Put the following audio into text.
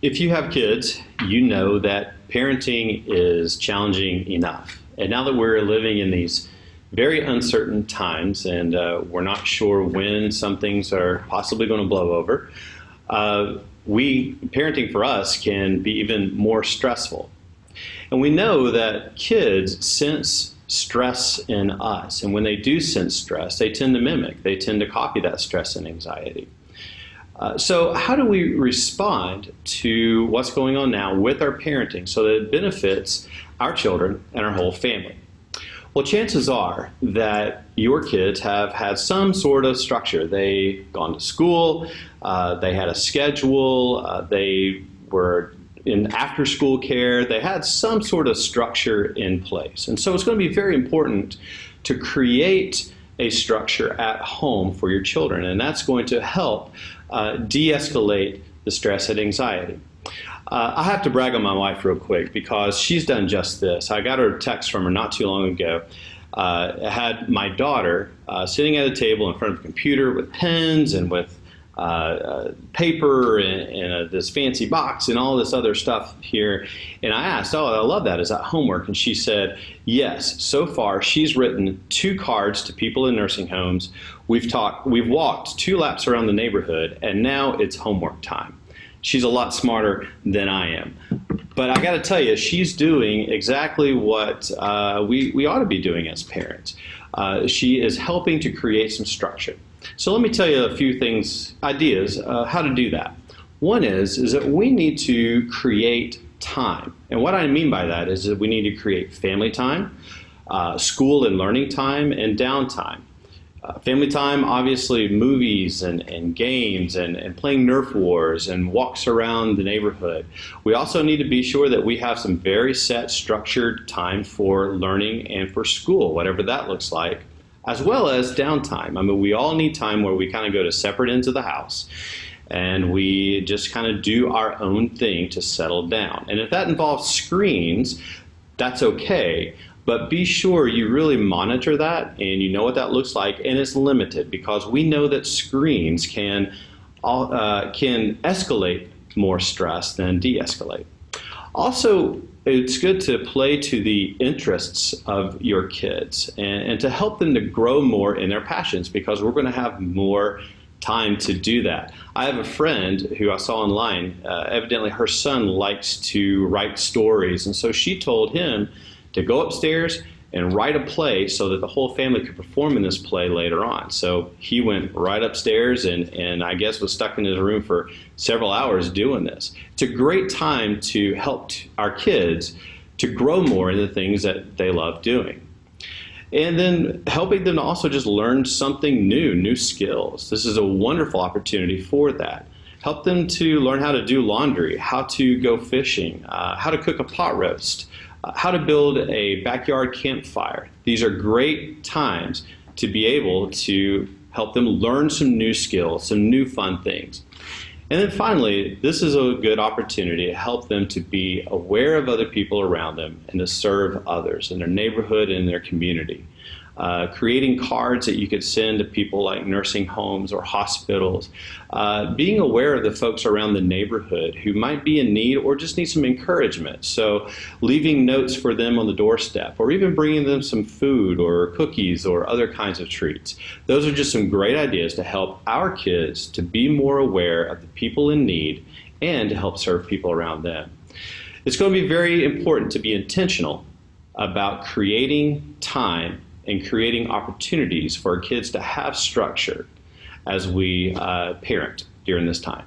If you have kids, you know that parenting is challenging enough. And now that we're living in these very uncertain times and we're not sure when some things are possibly going to blow over, parenting for us can be even more stressful. And we know that kids sense stress in us. And when they do sense stress, they tend to mimic. They tend to copy that stress and anxiety. So how do we respond to what's going on now with our parenting so that it benefits our children and our whole family? Well, chances are that your kids have had some sort of structure. They've gone to school, they had a schedule, they were in after-school care, they had some sort of structure in place. And so it's going to be very important to create a structure at home for your children, and that's going to help de-escalate the stress and anxiety. I have to brag on my wife real quick because she's done just this. I got a text from her not too long ago. I had my daughter sitting at a table in front of a computer with pens and with paper and this fancy box and all this other stuff here. And I asked, oh, I love that. Is that homework? And she said, yes. So far, she's written 2 cards to people in nursing homes. We've walked 2 laps around the neighborhood, and now it's homework time. She's a lot smarter than I am. But I got to tell you, she's doing exactly what we ought to be doing as parents. She is helping to create some structure. So let me tell you a few ideas how to do that. One is that we need to create time. And what I mean by that is that we need to create family time, school and learning time, and downtime. Family time, obviously movies and games and playing Nerf wars and walks around the neighborhood. We also need to be sure that we have some very set structured time for learning and for school, whatever that looks like, as well as downtime. I mean, we all need time where we kind of go to separate ends of the house and we just kind of do our own thing to settle down. And if that involves screens, that's okay. But be sure you really monitor that and you know what that looks like, and it's limited because we know that screens can escalate more stress than de-escalate. Also, it's good to play to the interests of your kids and to help them to grow more in their passions because we're going to have more time to do that. I have a friend who I saw online, evidently her son likes to write stories, and so she told him to go upstairs and write a play so that the whole family could perform in this play later on. So he went right upstairs and I guess was stuck in his room for several hours doing this. It's a great time to help our kids to grow more in the things that they love doing. And then helping them to also just learn something new skills. This is a wonderful opportunity for that. Help them to learn how to do laundry, how to go fishing, how to cook a pot roast, how to build a backyard campfire. These are great times to be able to help them learn some new skills, some new fun things. And then finally, this is a good opportunity to help them to be aware of other people around them and to serve others in their neighborhood and in their community. Creating cards that you could send to people like nursing homes or hospitals. Being aware of the folks around the neighborhood who might be in need or just need some encouragement. So leaving notes for them on the doorstep or even bringing them some food or cookies or other kinds of treats. Those are just some great ideas to help our kids to be more aware of the people in need and to help serve people around them. It's going to be very important to be intentional about creating time and creating opportunities for our kids to have structure as we parent during this time.